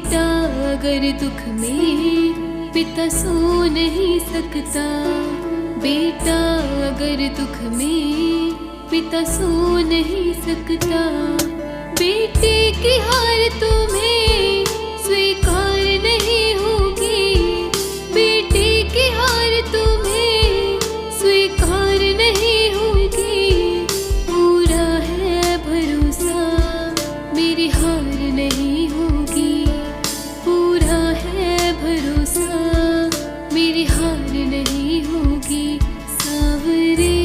बेटा अगर दुख में पिता सो नहीं सकता, बेटा अगर दुख में पिता सो नहीं सकता, बेटे की हार तुम्हें स्वीकार नहीं होगी, बेटे की हार तुम्हें स्वीकार नहीं होगी। पूरा है भरोसा मेरी हार नहीं होगी, पूरा है भरोसा मेरी हार नहीं होगी। सांवरे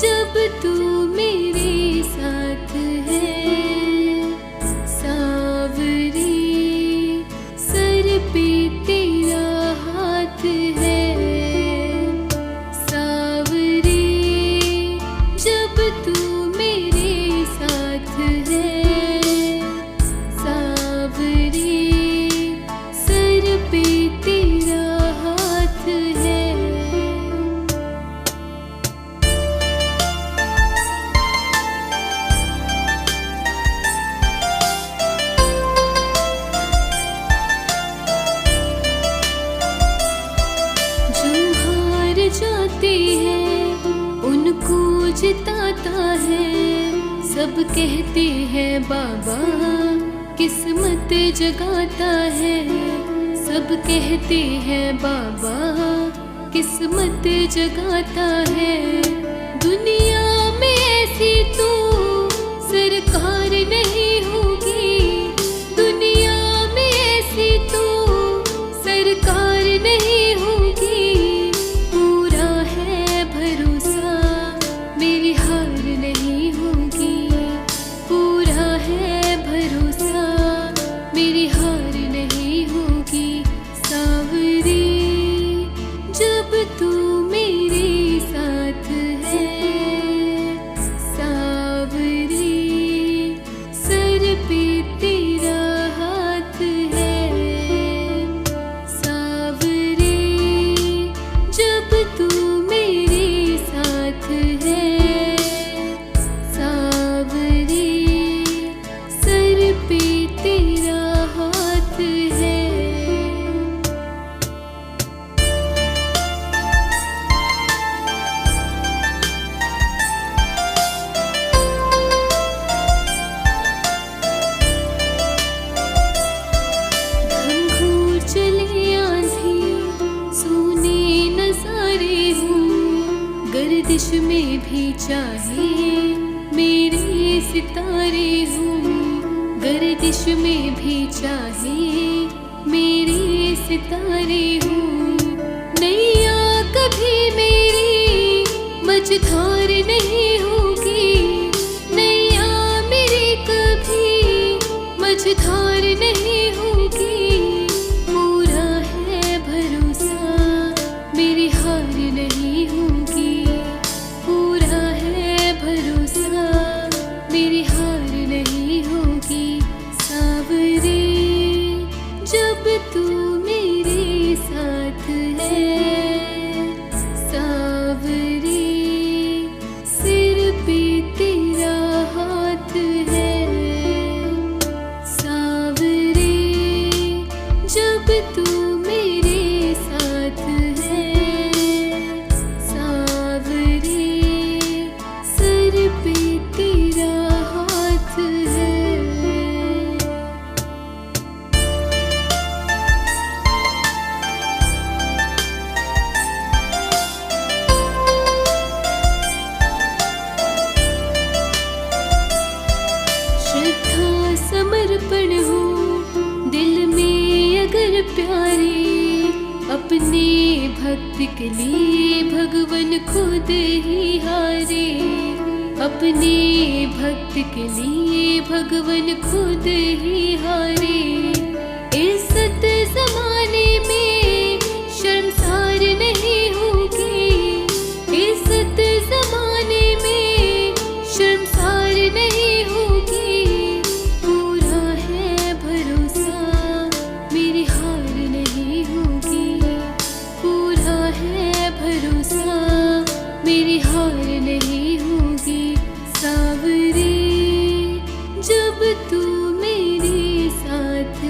जब तू मेरे साथ है, सांवरे सर पे तेरा हाथ है, सांवरे जब तू मेरे साथ है, सांवरे सर पे तेरा हाथ है। जाते हैं उनको जिताता है, सब कहते हैं बाबा किस्मत जगाता है, सब कहते हैं बाबा किस्मत जगाता है। दुनिया में ऐसी तो सरकार नहीं होगी, दुनिया में ऐसी तो सरकार नहीं होगी। मेरी हार नहीं होगी, पूरा है भरोसा मेरी हार नहीं होगी। सांवरे जब तू मेरे साथ है, सांवरे सर पे तेरा हाथ है, सांवरे जब तू मेरे साथ है, सांवरे सर पे तेरा हाथ है। घंघोर चले आंधी सोने नजारे हूँ, गर्दिश में भी चाहे मेरे सितारे हूँ, गर्दिश में भी चाहे मेरे सितारे हूँ। नैया कभी मेरी मझधार नहीं होगी, नैया मेरी कभी मझधार नहीं होगी। पूरा है भरोसा मेरी हार नहीं होगी, पूरा है भरोसा मेरी हार नहीं होगी। सांवरे जब तू मेरे साथ है, सांवरे सिर पे तेरा हाथ है, सांवरे जब तू मेरे साथ है, सांवरे सर पे तेरा हाथ है। श्रद्धा समर्पण हो दिल में अगर प्यारे, अपने भक्त के लिए भगवान खुद ही हारे, अपने भक्त के लिए भगवान खुद ही हारे। इज्जत जमाने में शर्मसार नहीं होगी, इज्जत जमाने में शर्मसार नहीं होगी। पूरा है भरोसा मेरी हार नहीं होगी, पूरा है भरोसा मेरी हार नहीं होगी। सांवरे जब तू मेरे साथ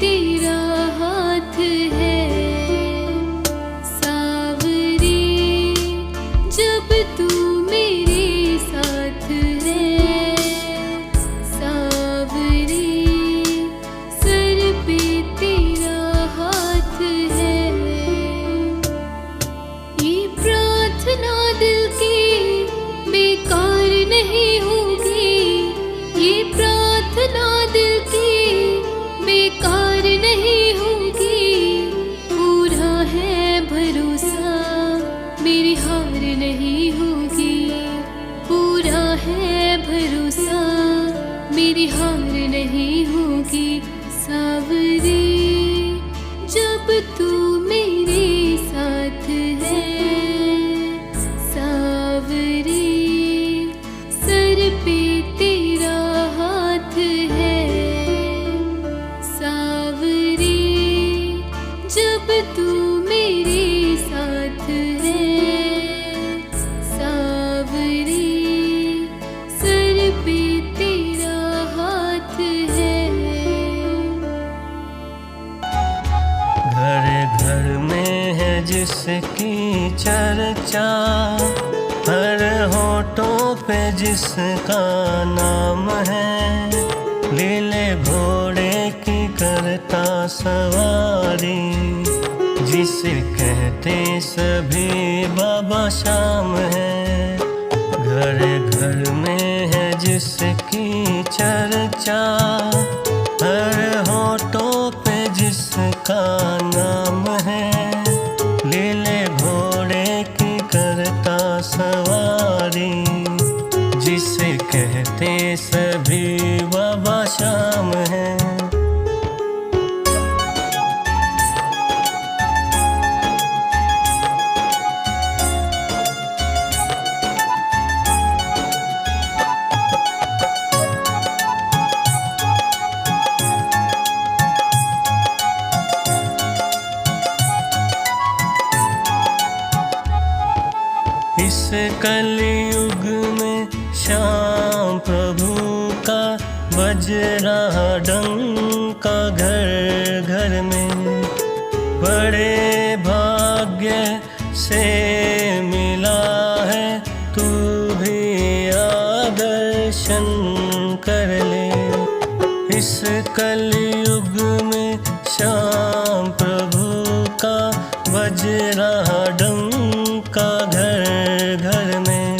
तेरा हाथ है। सावरे जब तू मेरे साथ है, सावरे सर पे तेरा हाथ है। ये प्रार्थना दिल की बेकार नहीं होगी, ये प्रार्थना दिल की बेकार नहीं होगी। पूरा है भरोसा मेरी हार नहीं होगी, पूरा है भरोसा मेरी हार नहीं होगी। सावरे जब तू मेरे साथ है, सावरे सर पे तेरा हाथ है। सावरे जब तू मेरे साथ है, सावरे सर पे तेरा हाथ है। घर घर में है जिसकी चर्चा, हर होठों पे जिसका नाम है। लीले घोड़े की करता सवारी, जिसे कहते सभी बाबा शाम है। घर घर में है जिसकी चर्चा, हर होठों पे जिसका नाम है। लीले घोड़े की करता सवारी, जिसे कहते सभी बाबा शाम है। इस कलयुग में श्याम प्रभु का बज रहा डंका घर घर में। बड़े भाग्य से मिला है, तू भी आ दर्शन कर ले। इस कलयुग में श्याम प्रभु का बज रहा डंका घर घर में।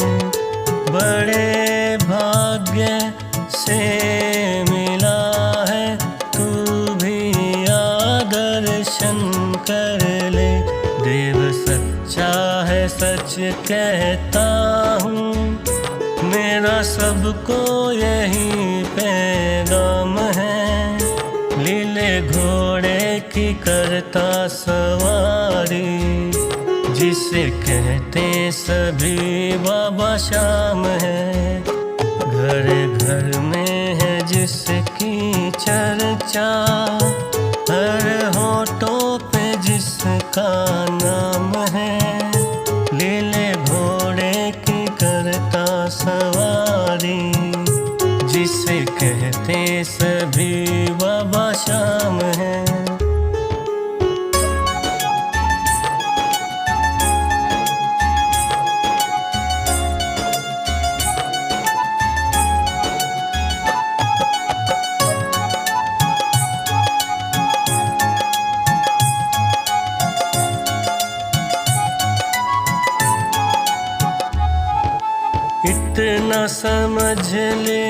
बड़े भाग्य से मिला है, तू भी आ दर्शन कर ले। देव सच्चा है सच कहता हूँ, मेरा सबको यही पैगाम है। लीले घोड़े की करता सवारी, जिसे कहते सभी बाबा शाम है। घर घर में है जिसकी चर्चा, हर होठों पे जिसका नाम है। लीले घोड़े की करता सवारी, जिसे कहते सभी बाबा शाम है। इतना समझ ले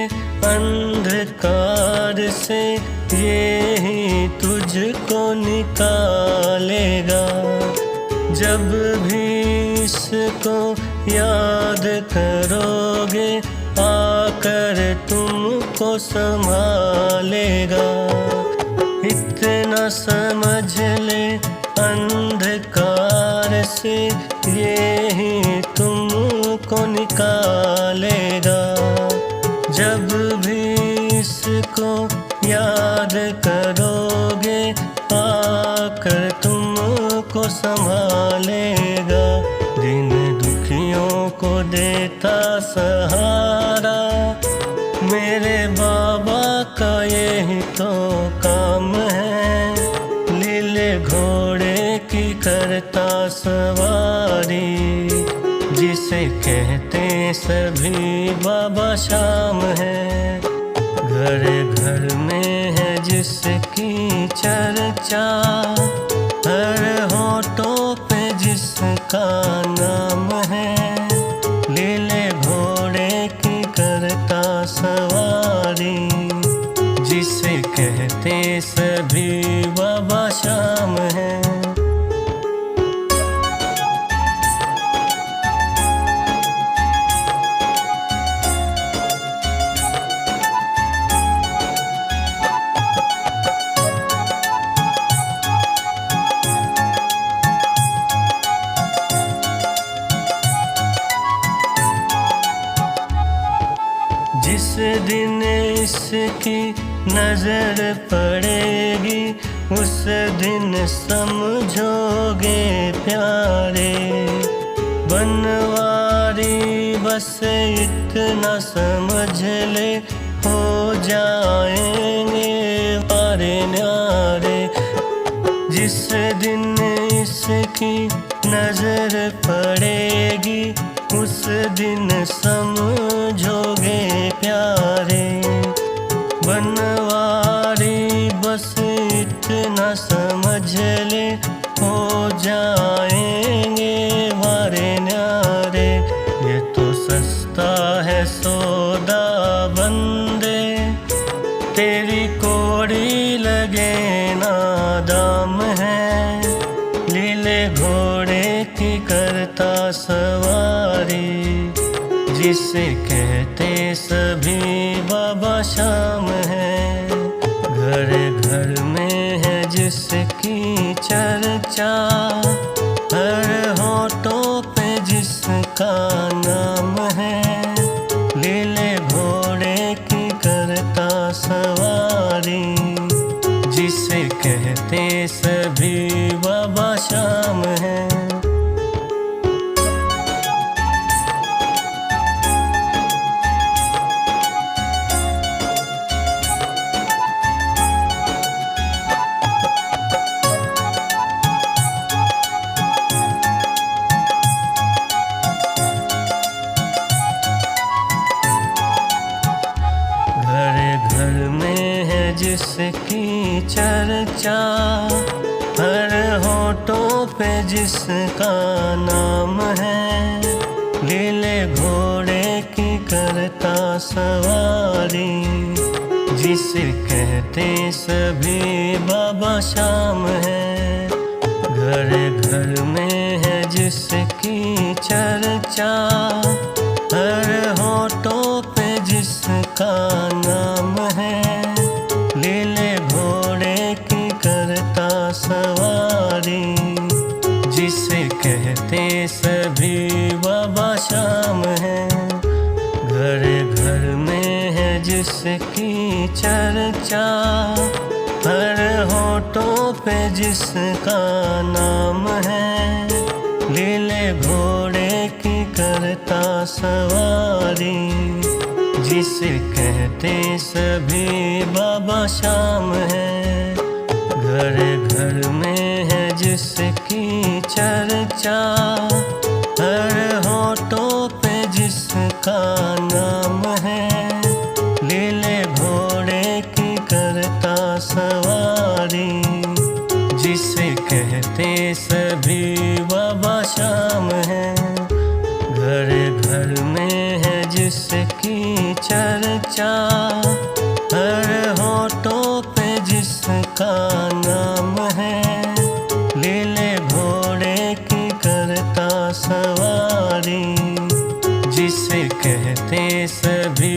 अंधकार से, ये ही तुझको निकालेगा। जब भी इसको याद करोगे, आकर तुमको संभालेगा। इतना समझ ले अंधकार से, ये ही तुमको निकालेगा। जब भी इसको याद करोगे, आकर तुमको संभालेगा। दिन दुखियों को देता सहारा, मेरे बाबा का यही तो काम है। सवारी, जिसे कहते सभी बाबा शाम है। घर घर में है जिसकी चर्चा, हर होठों पे जिसका नाम है। लीले घोड़े की करता सवारी, जिसे कहते सभी बाबा शाम है। जिस दिन इसकी नजर पड़ेगी, उस दिन समझोगे प्यारे। बनवारी बस इतना समझ ले, हो जाएंगे पारे न्यारे। जिस दिन इसकी नजर पड़ेगी, उस दिन समझोगे प्यारे। बनवारी बस इतना समझ ले, हो जाएंगे वारे न्यारे। ये तो सस्ता है सौदा बंदे, तेरी कोड़ी लगे ना दाम है। लीले घोड़े की करता सवारी, जिसे कहते सभी बाबा शाम है। घर घर में है जिसकी चर्चा, हर होठों पे जिसका नाम है। लीले घोड़े की करता सवारी, जिसे कहते सभी बाबा शाम है। घर में है जिसकी चर्चा, हर होठों पे जिसका नाम है। लीले घोड़े की करता सवारी, जिसे कहते सभी बाबा शाम है। घर घर में है जिसकी चर्चा, हर होठों पे जिसका नाम है। लीले घोड़े की करता सवारी, जिसे कहते सभी बाबा शाम है। घर घर में है जिसकी चर्चा, हर होठों पे जिसका नाम है। लीले घोड़े की करता सवारी, जिसे कहते सभी बाबा शाम है। घर घर में है जिसकी चर्चा, हर होठों पे जिसका नाम है। लीले घोड़े की करता सवारी, जिसे कहते सभी बाबा शाम है। घर घर में है जिसकी चर्चा, हर होठों पे जिसका नाम है। लीले घोड़े की करता सवारी, जिसे कहते सभी